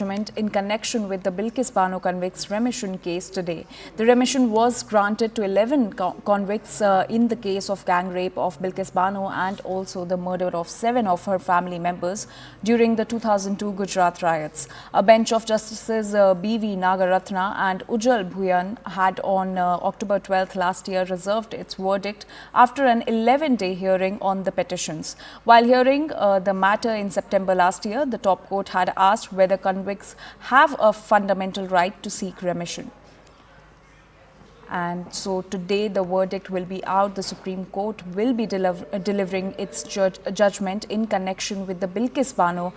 in connection with the Bilkis Bano convicts remission case today. The remission was granted to 11 convicts in the case of gang rape of Bilkis Bano and also the murder of 7 of her family members during the 2002 Gujarat riots. A bench of Justices B.V. Nagaratna and Ujjal Bhuyan had on October 12th last year reserved its verdict after an 11-day hearing on the petitions. While hearing the matter in September last year, the top court had asked whether convicts have a fundamental right to seek remission. And so today the verdict will be out. The Supreme Court will be delivering its judgment in connection with the Bilkis Bano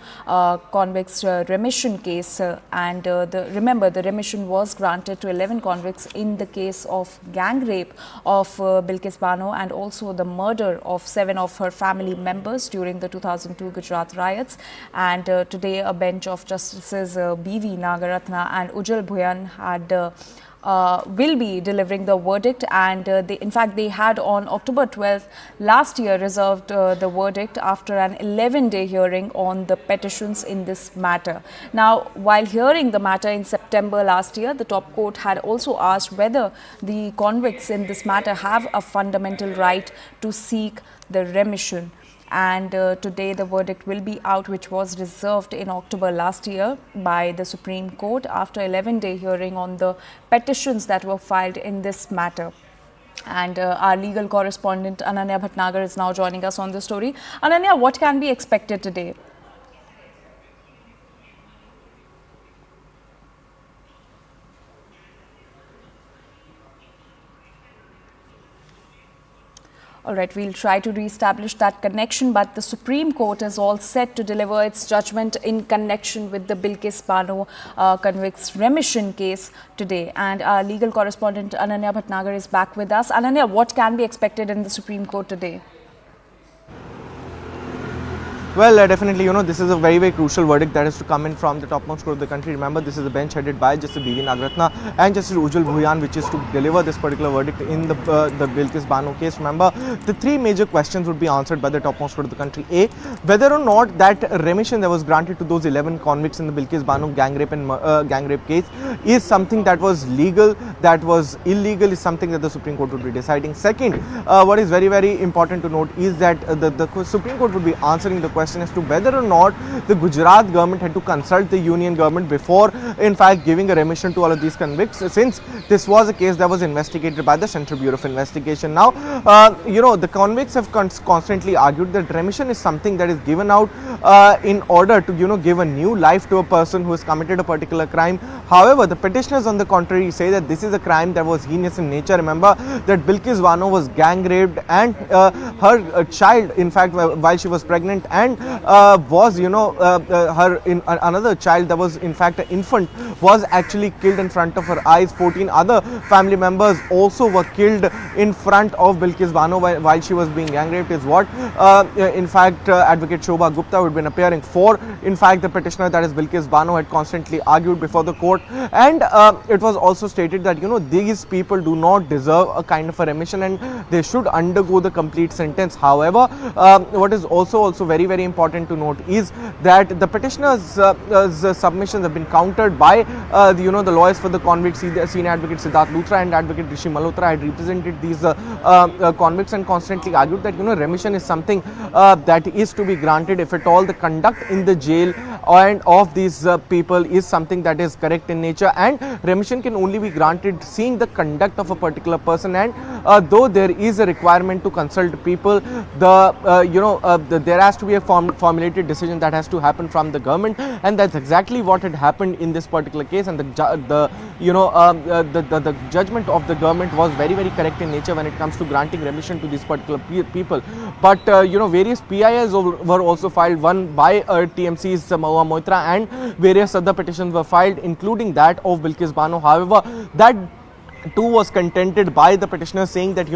convicts remission case. Remember, the remission was granted to 11 convicts in the case of gang rape of Bilkis Bano and also the murder of 7 of her family members during the 2002 Gujarat riots. And today a bench of Justices B.V. Nagaratna and Ujjal Bhuyan had will be delivering the verdict, and in fact they had on October 12th last year reserved the verdict after an 11-day hearing on the petitions in this matter. Now, while hearing the matter in September last year, the top court had also asked whether the convicts in this matter have a fundamental right to seek the remission. And today the verdict will be out, which was reserved in October last year by the Supreme Court after 11-day hearing on the petitions that were filed in this matter. And our legal correspondent Ananya Bhatnagar is now joining us on the story. Ananya, what can be expected today? All right, we'll try to re-establish that connection, but the Supreme Court is all set to deliver its judgment in connection with the Bilkis Bano convicts remission case today. And our legal correspondent Ananya Bhatnagar is back with us. Ananya, what can be expected in the Supreme Court today? Well, definitely, this is a very, very crucial verdict that is to come in from the topmost court of the country. Remember, this is a bench headed by Justice B.V. Nagaratna and Justice Ujjal Bhuyan, which is to deliver this particular verdict in the Bilkis Bano case. Remember, the 3 major questions would be answered by the topmost court of the country. A, whether or not that remission that was granted to those 11 convicts in the Bilkis Bano gang rape and gang rape case is something that was legal, that was illegal, is something that the Supreme Court would be deciding. Second, what is very, very important to note is that the Supreme Court would be answering the question as to whether or not the Gujarat government had to consult the union government before in fact giving a remission to all of these convicts, since this was a case that was investigated by the Central Bureau of Investigation. Now, the convicts have constantly argued that remission is something that is given out in order to give a new life to a person who has committed a particular crime. However, the petitioners on the contrary say that this is a crime that was heinous in nature. Remember that Bilkis Bano was gang raped and her child, in fact, while she was pregnant, and another child that was in fact an infant was actually killed in front of her eyes. 14 other family members also were killed in front of Bilkis Bano while she was being gang raped, is what in fact Advocate Shobha Gupta would have been appearing for. In fact, the petitioner, that is Bilkis Bano, had constantly argued before the court, and it was also stated that these people do not deserve a kind of a remission and they should undergo the complete sentence. However, what is also very, very important to note is that the petitioners' submissions have been countered by the lawyers for the convicts. Senior Advocate Siddharth Luthra and Advocate Rishi Malhotra had represented these convicts and constantly argued that remission is something that is to be granted if at all the conduct in the jail and of these people is something that is correct in nature, and remission can only be granted seeing the conduct of a particular person. And though there is a requirement to consult people, there has to be a formulated decision that has to happen from the government, and that's exactly what had happened in this particular case. And the judgment of the government was very, very correct in nature when it comes to granting remission to these particular people. But various PILs were also filed, one by TMC's Mahua Moitra, and various other petitions were filed, including that of Bilkis Bano. However, that too was contended by the petitioner, saying that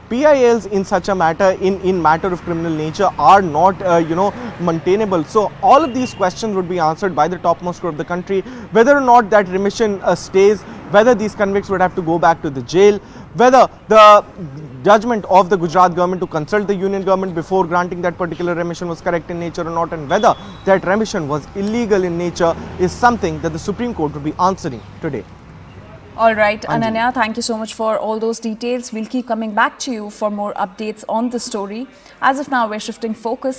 PILs in such a matter, in matter of criminal nature, are not maintainable. So all of these questions would be answered by the topmost court of the country, whether or not that remission stays, whether these convicts would have to go back to the jail, whether the judgment of the Gujarat government to consult the union government before granting that particular remission was correct in nature or not, and whether that remission was illegal in nature is something that the Supreme Court will be answering today. All right, Ananya, thank you so much for all those details. We'll keep coming back to you for more updates on the story. As of now, we're shifting focus